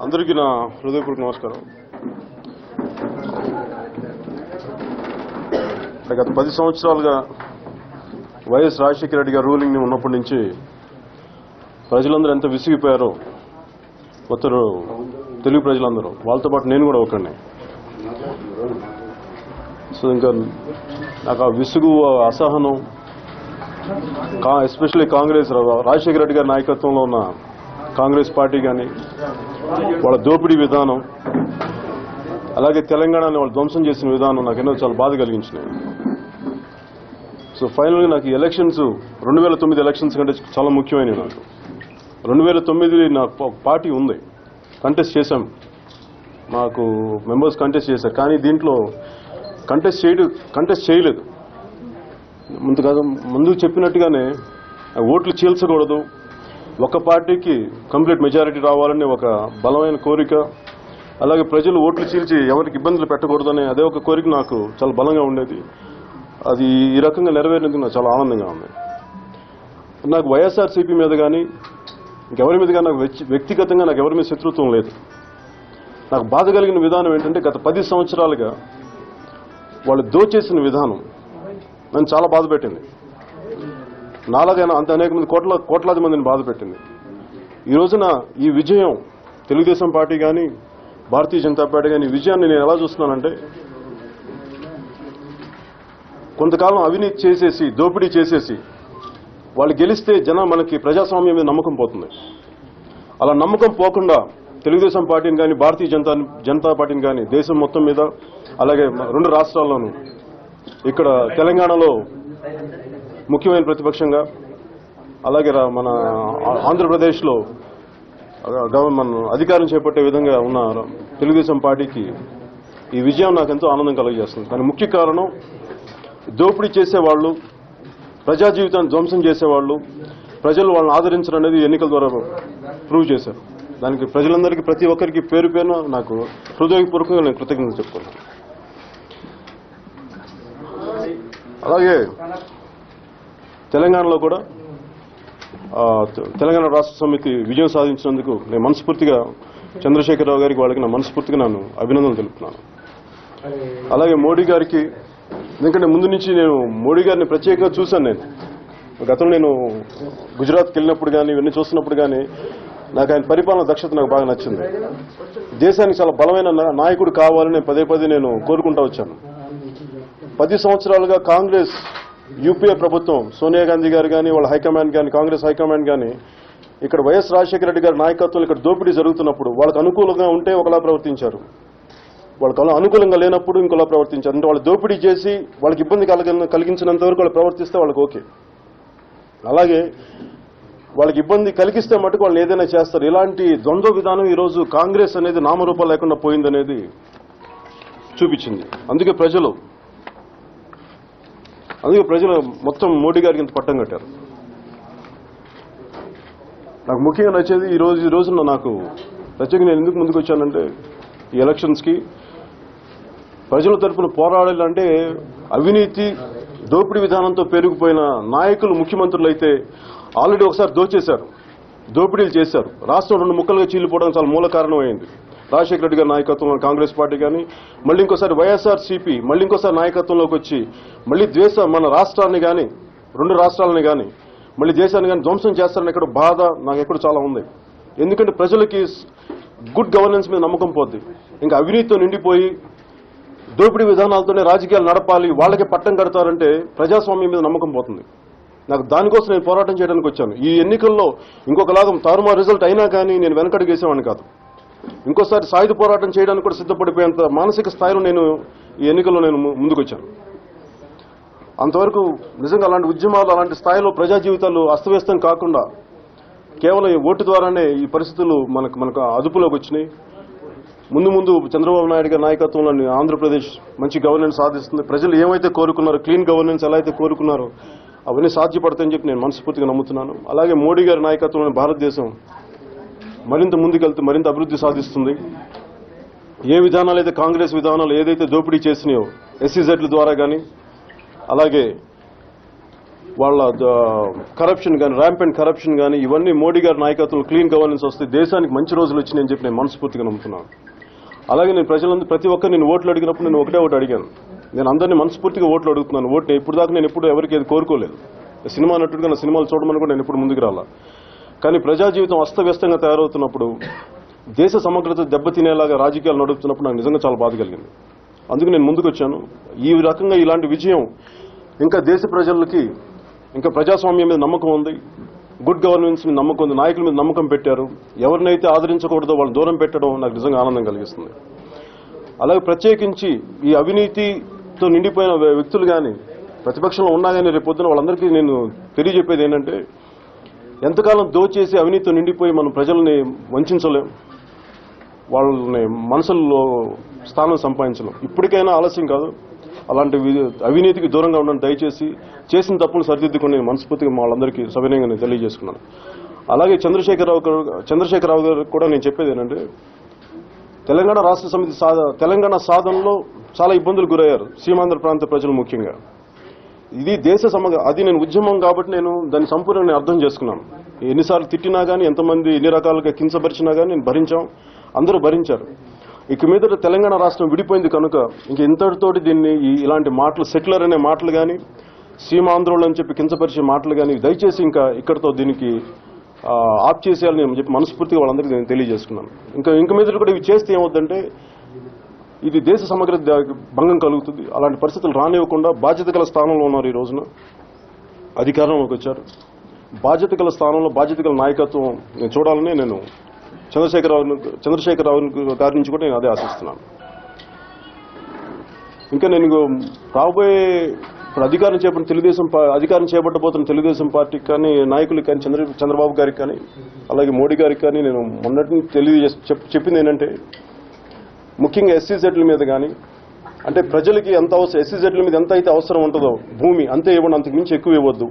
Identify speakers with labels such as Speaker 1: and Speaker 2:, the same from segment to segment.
Speaker 1: అందరికీ నా హృదయపూర్వక నమస్కారం. గత 10 సంవత్సరాలుగా వైఎస్ రాజశేఖర రెడ్డి గారి రూలింగ్ ఉన్నప్పటి నుంచి ప్రజలందరూ ఎంత విసిగిపోయారో మొత్తం తెలుగు ప్రజలందరూ, వాళ్ళతో పాటు నేను కూడా ఒకడిని. సో ఇంకా నాకు ఆ విసుగు, అసహనం, ఎస్పెషల్లీ కాంగ్రెస్, రాజశేఖర రెడ్డి గారి నాయకత్వంలో ఉన్న కాంగ్రెస్ పార్టీ కానీ వాళ్ళ దోపిడీ విధానం, అలాగే తెలంగాణని వాళ్ళు ధ్వంసం చేసిన విధానం నాకు ఎన్నో చాలా బాధ కలిగించినాయి. సో ఫైనల్గా నాకు ఈ ఎలక్షన్స్ 2009 ఎలక్షన్స్ కంటే చాలా ముఖ్యమైనవి. నాకు 2009 నాకు పార్టీ ఉంది, కంటెస్ట్ చేశాం, మాకు మెంబర్స్ కంటెస్ట్ చేశారు. కానీ దీంట్లో కంటెస్ట్ చేయలేదు. ముందు చెప్పినట్టుగానే ఓట్లు చీల్చకూడదు, ఒక పార్టీకి కంప్లీట్ మెజారిటీ రావాలని ఒక బలమైన కోరిక, అలాగే ప్రజలు ఓట్లు చీల్చి ఎవరికి ఇబ్బందులు పెట్టకూడదని అదే ఒక కోరిక నాకు చాలా బలంగా ఉండేది. అది ఈ రకంగా నెరవేరినందుకు నాకు చాలా ఆనందంగా ఉంది. నాకు వైఎస్ఆర్సీపీ మీద కానీ ఇంకెవరి మీద కానీ నాకు వ్యక్తిగతంగా నాకు ఎవరి మీద శత్రుత్వం లేదు. నాకు బాధ కలిగిన విధానం ఏంటంటే గత 10 సంవత్సరాలుగా వాళ్ళు దోచేసిన విధానం నన్ను చాలా బాధ పెట్టింది. నాలాగైనా అంత అనేక మంది కోట్లాది మందిని బాధ పెట్టింది. ఈ రోజున ఈ విజయం తెలుగుదేశం పార్టీ కానీ భారతీయ జనతా పార్టీ కానీ ఈ విజయాన్ని నేను ఎలా చూస్తున్నానంటే, కొంతకాలం అవినీతి చేసేసి దోపిడీ చేసేసి వాళ్ళు గెలిస్తే మనకి ప్రజాస్వామ్యం మీద నమ్మకం పోతుంది. అలా నమ్మకం పోకుండా తెలుగుదేశం పార్టీని కానీ భారతీయ జనతా పార్టీని కానీ దేశం మొత్తం మీద, అలాగే 2 రాష్ట్రాల్లోనూ, ఇక్కడ తెలంగాణలో ముఖ్యమైన ప్రతిపక్షంగా, అలాగే మన ఆంధ్రప్రదేశ్లో మన అధికారం చేపట్టే విధంగా ఉన్న తెలుగుదేశం పార్టీకి ఈ విజయం నాకు ఎంతో ఆనందం కలుగజేస్తుంది. కానీ ముఖ్య కారణం దోపిడీ చేసేవాళ్ళు, ప్రజా జీవితాన్ని ధ్వంసం చేసేవాళ్ళు, ప్రజలు వాళ్ళని ఆదరించడం అనేది ఎన్నికల ద్వారా ప్రూవ్ చేశారు. దానికి ప్రజలందరికీ, ప్రతి ఒక్కరికి పేరు పేరున నాకు హృదయపూర్వకంగా నేను కృతజ్ఞతలు చెప్పుకున్నాను. అలాగే తెలంగాణలో కూడా తెలంగాణ రాష్ట్ర సమితి విజయం సాధించినందుకు నేను మనస్ఫూర్తిగా చంద్రశేఖరరావు గారికి, వాళ్ళకి నా మనస్ఫూర్తిగా నేను అభినందనలు తెలుపుతున్నాను. అలాగే మోడీ గారికి, ఎందుకంటే ముందు నుంచి నేను మోడీ గారిని ప్రత్యేకంగా చూశాను. నేను గతంలో నేను గుజరాత్కి వెళ్ళినప్పుడు కానీ ఇవన్నీ చూస్తున్నప్పుడు కానీ నాకు ఆయన పరిపాలన దక్షత నాకు బాగా నచ్చింది. దేశానికి చాలా బలమైన నాయకుడు కావాలని పదే నేను కోరుకుంటూ వచ్చాను. 10 సంవత్సరాలుగా కాంగ్రెస్ యూపీఏ ప్రభుత్వం, సోనియా గాంధీ గారు కానీ వాళ్ళ హైకమాండ్ కానీ, కాంగ్రెస్ హైకమాండ్ కానీ ఇక్కడ వైఎస్ రాజశేఖర రెడ్డి గారి నాయకత్వంలో ఇక్కడ దోపిడీ జరుగుతున్నప్పుడు వాళ్ళకు అనుకూలంగా ఉంటే ఒకలా ప్రవర్తించారు, వాళ్ళకి అనుకూలంగా లేనప్పుడు ఇంకోలా ప్రవర్తించారు. అంటే వాళ్ళు దోపిడీ చేసి వాళ్ళకి ఇబ్బంది కలిగించినంత వరకు వాళ్ళు ప్రవర్తిస్తే వాళ్ళకి ఓకే, అలాగే వాళ్ళకి ఇబ్బంది కలిగిస్తే మటుకు వాళ్ళు ఏదైనా చేస్తారు. ఇలాంటి ద్వంద్వ విధానం ఈరోజు కాంగ్రెస్ అనేది నామరూపాలు లేకుండా పోయిందనేది చూపించింది. అందుకే ప్రజలు మొత్తం మోడీ గారికి ఇంత పట్టం కట్టారు. నాకు ముఖ్యంగా నచ్చేది ఈ రోజున నాకు ప్రత్యేకంగా నేను ఎందుకు ముందుకు వచ్చానంటే, ఈ ఎలక్షన్స్కి ప్రజల తరఫున పోరాడాలంటే అవినీతి దోపిడీ విధానంతో పెరిగిపోయిన నాయకులు, ముఖ్యమంత్రులు అయితే ఆల్రెడీ ఒకసారి దోపిడీలు చేశారు. రాష్ట్రం 2 ముక్కలుగా చీలిపోవడానికి చాలా మూల కారణమైంది రాజశేఖర రెడ్డి గారి నాయకత్వంలో కాంగ్రెస్ పార్టీ కానీ, మళ్ళీ ఇంకోసారి వైఎస్ఆర్సీపీ మళ్ళీ ఇంకోసారి నాయకత్వంలోకి వచ్చి మళ్ళీ మన రాష్ట్రాన్ని కానీ 2 రాష్ట్రాలని కానీ మళ్ళీ దేశాన్ని కానీ ధ్వంసం చేస్తారని ఎక్కడ బాధ నాకు ఎక్కడ చాలా ఉంది. ఎందుకంటే ప్రజలకి గుడ్ గవర్నెన్స్ మీద నమ్మకం పోద్ది. ఇంకా అవినీతితో నిండిపోయి దోపిడీ విధానాలతోనే రాజకీయాలు నడపాలి, వాళ్ళకే పట్టం కడతారంటే ప్రజాస్వామ్యం మీద నమ్మకం పోతుంది. నాకు దానికోసం నేను పోరాటం చేయడానికి వచ్చాను. ఈ ఎన్నికల్లో ఇంకొకలాగా తారుమారు రిజల్ట్ అయినా కానీ నేను వెనకడుగు వేసేవాడిని కాదు. ఇంకోసారి సాయుధ పోరాటం చేయడానికి కూడా సిద్ధపడిపోయేంత మానసిక స్థాయిలో నేను ఈ ఎన్నికల్లో నేను ముందుకు వచ్చాను. అంతవరకు నిజంగా అలాంటి ఉద్యమాలు, అలాంటి స్థాయిలో ప్రజా జీవితాలు అస్తవ్యస్తం కాకుండా కేవలం ఈ ఓటు ద్వారానే ఈ పరిస్థితులు మనకు అదుపులోకి వచ్చినాయి. ముందు చంద్రబాబు నాయుడు గారి నాయకత్వంలోని ఆంధ్రప్రదేశ్ మంచి గవర్నెన్స్ సాధిస్తుంది. ప్రజలు ఏమైతే కోరుకున్నారో, క్లీన్ గవర్నెన్స్ ఎలా అయితే కోరుకున్నారో అవన్నీ సాధ్యపడతాయని చెప్పి నేను మనస్ఫూర్తిగా నమ్ముతున్నాను. అలాగే మోడీ గారి నాయకత్వంలోని భారతదేశం మరింత ముందుకెళ్తూ మరింత అభివృద్ధి సాధిస్తుంది. ఏ విధానాలు అయితే కాంగ్రెస్ విధానాలు ఏదైతే దోపిడీ చేసినాయో SEZల ద్వారా కానీ, అలాగే వాళ్ళ కరప్షన్ కానీ ర్యాంపెంట్ కరప్షన్ కానీ ఇవన్నీ మోడీ గారి నాయకత్వంలో క్లీన్ గవర్నెన్స్ వస్తే దేశానికి మంచి రోజులు వచ్చినాయని చెప్పి నేను మనస్ఫూర్తిగా నమ్ముతున్నాను. అలాగే నేను ప్రజలందరూ ప్రతి ఒక్కరు నేను ఓట్లు అడిగినప్పుడు నేను ఒకటే అడిగాను. నేను అందరినీ మనస్ఫూర్తిగా ఓట్లు అడుగుతున్నాను. ఓటు ఇప్పుడు దాకా నేను ఎప్పుడు ఎవరికి ఏది కోరుకోలేదు. సినిమా నటుడుగా నా సినిమాలు చూడమని కూడా నేను ఎప్పుడు ముందుకు రాలా. కానీ ప్రజా జీవితం అస్తవ్యస్తంగా తయారవుతున్నప్పుడు దేశ సమగ్రత దెబ్బతినేలాగా రాజకీయాలు నడుపుతున్నప్పుడు నాకు నిజంగా చాలా బాధ కలిగింది. అందుకు నేను ముందుకు వచ్చాను. ఈ రకంగా ఇలాంటి విజయం ఇంకా దేశ ప్రజలకి ఇంకా ప్రజాస్వామ్యం మీద నమ్మకం ఉంది, గుడ్ గవర్నెన్స్ మీద నమ్మకం ఉంది, నాయకుల మీద నమ్మకం పెట్టారు. ఎవరినైతే ఆదరించకూడదో వాళ్ళని దూరం పెట్టడం నాకు నిజంగా ఆనందం కలిగిస్తుంది. అలాగే ప్రత్యేకించి ఈ అవినీతితో నిండిపోయిన వ్యక్తులు కానీ ప్రతిపక్షంలో ఉన్నా కానీ రేపొద్దున వాళ్ళందరికీ నేను తెలియజెప్పేది ఏంటంటే ఎంతకాలం దోచేసి అవినీతితో నిండిపోయి మనం ప్రజల్ని వంచలేం, వాళ్ళని మనసుల్లో స్థానం సంపాదించలేం. ఇప్పటికైనా ఆలస్యం కాదు. అలాంటి అవినీతికి దూరంగా ఉండండి. దయచేసి చేసిన తప్పును సరిదిద్దుకుని మనస్ఫూర్తిగా వాళ్ళందరికీ సవినయంగా నేను తెలియజేసుకున్నాను. అలాగే చంద్రశేఖరరావు గారు కూడా నేను చెప్పేది ఏంటంటే తెలంగాణ రాష్ట్ర సమితి తెలంగాణ సాధనలో చాలా ఇబ్బందులు గురయ్యారు సీమాంధ్ర ప్రాంత ప్రజలు ముఖ్యంగా. ఇది దేశ అది నేను ఉద్యమం కాబట్టి నేను దాన్ని సంపూర్ణంగా అర్థం చేసుకున్నాను. ఎన్నిసార్లు తిట్టినా కానీ ఎంతమంది ఎన్ని రకాలుగా కించపరిచినా కానీ నేను భరించాం, అందరూ భరించారు. ఇక మీద తెలంగాణ రాష్ట్రం విడిపోయింది కనుక ఇంక ఇంతటితోటి దీన్ని ఇలాంటి మాటలు సెటిలర్ అనే మాటలు కానీ సీమాంధ్రులు అని చెప్పి కించపరిచే మాటలు కానీ దయచేసి ఇంకా ఇక్కడితో దీనికి ఆఫ్ చేసేయాలని నేను చెప్పి మనస్ఫూర్తిగా వాళ్ళందరికీ నేను తెలియజేసుకున్నాను. ఇంకా మీద కూడా ఇవి చేస్తే ఏమవుతుందంటే ఇది దేశ సమగ్ర భంగం కలుగుతుంది. అలాంటి పరిస్థితులు రానివ్వకుండా బాధ్యత గల స్థానంలో ఉన్నారు. ఈ రోజున అధికారంలోకి వచ్చారు. బాధ్యత గల స్థానంలో బాధ్యత గల నాయకత్వం నేను చూడాలని నేను చంద్రశేఖరరావు గారి నుంచి కూడా నేను అదే ఆశిస్తున్నాను. ఇంకా నేను రాబోయే ఇప్పుడు అధికారం చేపట్టబోతున్న తెలుగుదేశం పార్టీకి కానీ నాయకులకి కానీ చంద్రబాబు గారికి కానీ అలాగే మోడీ గారికి కానీ నేను మొన్నటి చెప్పింది ఏంటంటే ముఖ్యంగా ఎస్సీజెడ్ల మీద కానీ అంటే ప్రజలకి ఎంత అవసరం ఎస్సీజెడ్ల మీద ఎంత అయితే అవసరం ఉంటుందో భూమి అంతే ఇవ్వండి, అంతకు మించి ఎక్కువ ఇవ్వద్దు.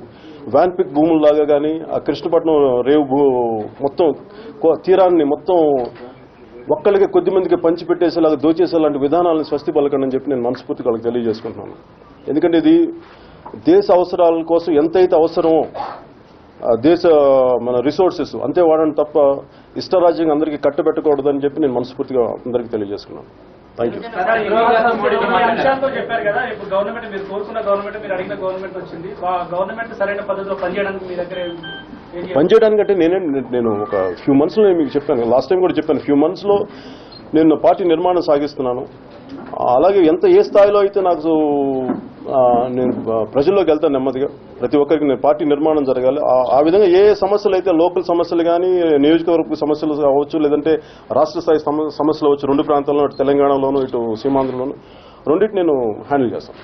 Speaker 1: వ్యాన్పిక్ భూముల్లాగా కానీ ఆ కృష్ణపట్నం రేవు మొత్తం తీరాన్ని మొత్తం ఒక్కళ్ళకి కొద్ది మందికి పంచిపెట్టేసేలాగా దోచేసేలాంటి విధానాలను స్వస్తి పలకండి అని చెప్పి నేను మనస్ఫూర్తిగా వాళ్ళకి తెలియజేసుకుంటున్నాను. ఎందుకంటే ఇది దేశ అవసరాల కోసం ఎంతైతే అవసరమో మన రిసోర్సెస్ అంతే వాడండి తప్ప ఇష్టరాజ్యంగా అందరికీ కట్టబెట్టకూడదని చెప్పి నేను మనస్ఫూర్తిగా అందరికీ తెలియజేసుకున్నాను. Thank you. పనిచేయడానికంటే నేను ఒక ఫ్యూ మంత్స్ లో మీకు చెప్పాను, లాస్ట్ టైం కూడా చెప్పాను, ఫ్యూ మంత్స్ లో నేను పార్టీ నిర్మాణం సాగిస్తున్నాను. అలాగే ఏ స్థాయిలో అయితే నాకు నేను ప్రజల్లోకి వెళ్తాను నెమ్మదిగా, ప్రతి ఒక్కరికి నేను పార్టీ నిర్మాణం జరగాలి. ఆ విధంగా ఏ సమస్యలు అయితే లోకల్ సమస్యలు కానీ నియోజకవర్గ సమస్యలు అవ్వచ్చు, లేదంటే రాష్ట్ర స్థాయి సమస్యలు అవ్వచ్చు, రెండు ప్రాంతాల్లో ఇటు తెలంగాణలోను ఇటు సీమాంధ్రలోను రెండింటి నేను హ్యాండిల్ చేస్తాను.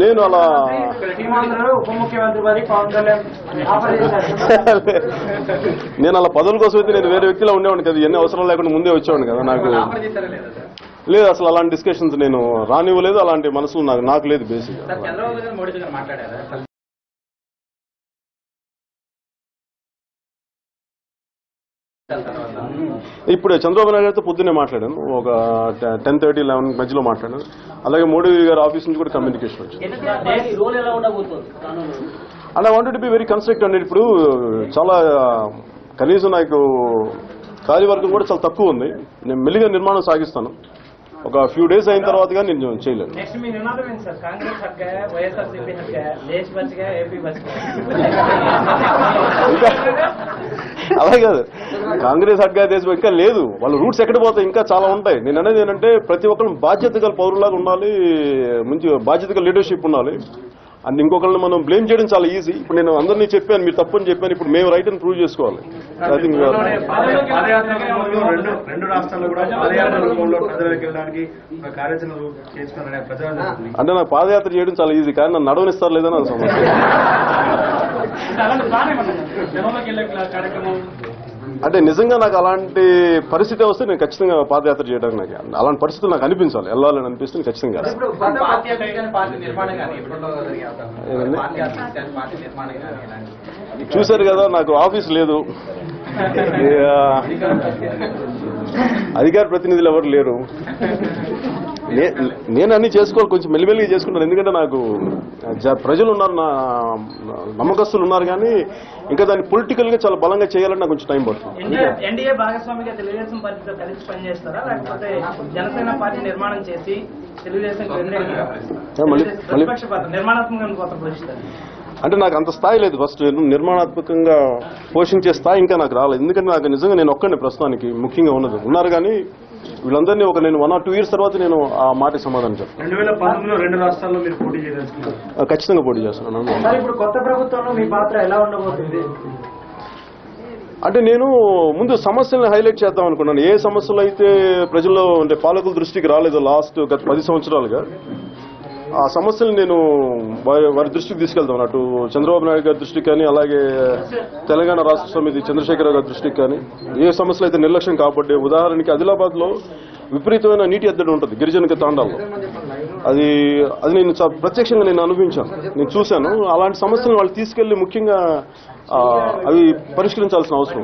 Speaker 1: నేను అలా పదవుల కోసం అయితే నేను వేరే వ్యక్తిలో ఉండేవాడిని కదా, ఎన్ని అవసరం లేకుండా ముందే వచ్చేవాడిని కదా. నాకు లేదు అసలు అలాంటి డిస్కషన్స్ నేను రానివ్వలేదు, అలాంటి మనసులు నాకు లేదు బేసిక్. ఇప్పుడు చంద్రబాబు నాయుడు గారితో పొద్దున్నే మాట్లాడాను, ఒక 10:30, 11 మధ్యలో మాట్లాడాను. అలాగే మోడీ గారి ఆఫీస్ నుంచి కూడా కమ్యూనికేషన్ వచ్చింది. And I wanted to be very constructive అండి. ఇప్పుడు చాలా కనీసం నాకు కార్యవర్గం కూడా చాలా తక్కువ ఉంది. నేను మెల్లిగా నిర్మాణం సాగిస్తాను. ఒక ఫ్యూ డేస్ అయిన తర్వాత కానీ నేను చేయలేను. అలాగే కాదు, కాంగ్రెస్ హట్గా దేశం ఇంకా లేదు, వాళ్ళ రూట్స్ ఎక్కడ పోతాయి, ఇంకా చాలా ఉంటాయి. నేను అనేది ఏంటంటే ప్రతి ఒక్కరు బాధ్యత గల పౌరులాగా ఉండాలి, మంచి బాధ్యత గల లీడర్షిప్ ఉండాలి. అండ్ ఇంకొకరిని మనం బ్లేమ్ చేయడం చాలా ఈజీ. ఇప్పుడు నేను అందరినీ చెప్పాను, మీరు తప్పని చెప్పాను, ఇప్పుడు మేము రైట్ అని ప్రూవ్ చేసుకోవాలి. ఐ థింక్ అంటే నాకు పాదయాత్ర చేయడం చాలా ఈజీ, కానీ నన్ను నడవనిస్తారు లేదని అది సమస్య. అంటే నిజంగా నాకు అలాంటి పరిస్థితి వస్తే నేను ఖచ్చితంగా పాదయాత్ర చేయడానికి నాకు అలాంటి పరిస్థితులు నాకు అనిపించాలి, వెళ్ళాలని అనిపిస్తుంది ఖచ్చితంగా. చూశారు కదా, నాకు ఆఫీస్ లేదు, అధికార ప్రతినిధులు ఎవరు లేరు. నేను అన్ని చేసుకోవాలి, కొంచెం మెల్లిమెల్లిగా చేసుకుంటాను. ఎందుకంటే నాకు ప్రజలు ఉన్నారు, నా నమ్మకస్తులు ఉన్నారు, కానీ ఇంకా దాన్ని పొలిటికల్ గా చాలా బలంగా చేయాలని నాకు కొంచెం టైం పడుతుంది.
Speaker 2: ఎన్డీఏ భాగస్వామిగా తెలుగుదేశం పార్టీతో కలిసి పనిచేస్తారా, లేకపోతే జనసేన పార్టీ నిర్మాణం చేసి తెలుగుదేశం నిర్మాణాత్మకంగా పాత్ర పోషిస్తారు?
Speaker 1: అంటే నాకు అంత స్థాయి లేదు. ఫస్ట్ నిర్మాణాత్మకంగా పోషించే స్థాయి ఇంకా నాకు రాలేదు. ఎందుకంటే నాకు నిజంగా నేను ఒక్కడిని ప్రస్తుతానికి ముఖ్యంగా ఉన్నారు కానీ వీళ్ళందరినీ నేను 1 or 2 years తర్వాత నేను ఆ మాట సమాధానం చెప్తాను.
Speaker 2: 2019లో 2 రాష్ట్రాల్లో మీరు పోటీ చేయదలుచుకున్నారు?
Speaker 1: ఖచ్చితంగా పోటీ చేస్తున్నాను.
Speaker 2: ఇప్పుడు కొత్త ప్రభుత్వంలో మీ పాత్ర ఎలా ఉండబోతుంది?
Speaker 1: అంటే నేను ముందు సమస్యలను హైలైట్ చేద్దాం అనుకున్నాను. ఏ సమస్యలు అయితే ప్రజల్లో అంటే పాలకుల దృష్టికి రాలేదో గత 10 సంవత్సరాలుగా, ఆ సమస్యలు నేను వారి దృష్టికి తీసుకెళ్తాను. అటు చంద్రబాబు నాయుడు గారి దృష్టికి కానీ, అలాగే తెలంగాణ రాష్ట్ర సమితి చంద్రశేఖర గారి దృష్టికి కానీ, ఏ సమస్యలు అయితే నిర్లక్ష్యం కాబట్టి, ఉదాహరణకి ఆదిలాబాద్ లో విపరీతమైన నీటి ఎద్దడి ఉంటుంది గిరిజన తాండాల్లో. అది నేను ప్రత్యక్షంగా నేను అనుభవించాను, నేను చూశాను. అలాంటి సమస్యలను వాళ్ళు తీసుకెళ్లి ముఖ్యంగా అవి పరిష్కరించాల్సిన అవసరం.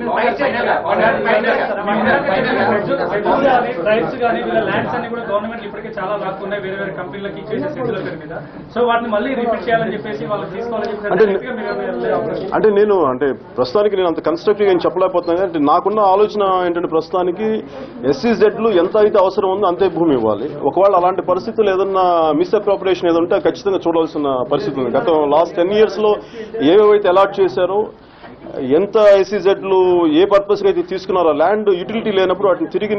Speaker 1: అంటే నేను ప్రస్తుతానికి నేను అంత కన్స్ట్రక్టివ్ గా చెప్పలేకపోతున్నాను. అంటే నాకున్న ఆలోచన ఏంటంటే ప్రస్తుతానికి SEZలు ఎంత అయితే అవసరం ఉందో అంతే భూమి ఇవ్వాలి. ఒకవేళ అలాంటి పరిస్థితులు ఏదన్నా మిస్అప్రోప్రియేషన్ ఏదో ఉంటే ఖచ్చితంగా చూడాల్సిన పరిస్థితి ఉంది. గత లాస్ట్ 10 years లో ఏవేవైతే అలాట్ చేశారో, ఎంత SEZలు ఏ పర్పస్ గా అయితే తీసుకున్నారో, ల్యాండ్ యూటిలిటీ లేనప్పుడు వాటిని తిరిగి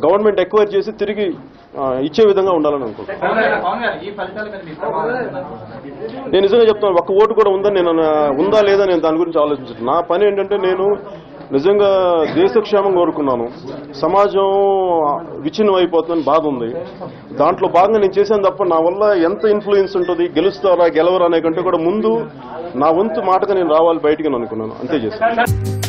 Speaker 1: గవర్నమెంట్ ఎక్వైర్ చేసి తిరిగి ఇచ్చే విధంగా ఉండాలని అనుకుంటున్నాను. నేను నిజంగా చెప్తాను, ఒక్క ఓటు కూడా ఉందా లేదా నేను దాని గురించి ఆలోచించాను. నా పని ఏంటంటే నేను నిజంగా దేశక్షేమం కోరుకున్నాను. సమాజం విచ్ఛిన్నం అయిపోతుందని బాధ ఉంది. దాంట్లో భాగంగా నేను చేశాను తప్ప నా వల్ల ఎంత ఇన్ఫ్లుయెన్స్ ఉంటుంది, గెలుస్తారా గెలవరా అనే కంటే కూడా ముందు నా వంతు మాటగా నేను రావాలి బయటికి అనుకున్నాను, అంతే చేశాను.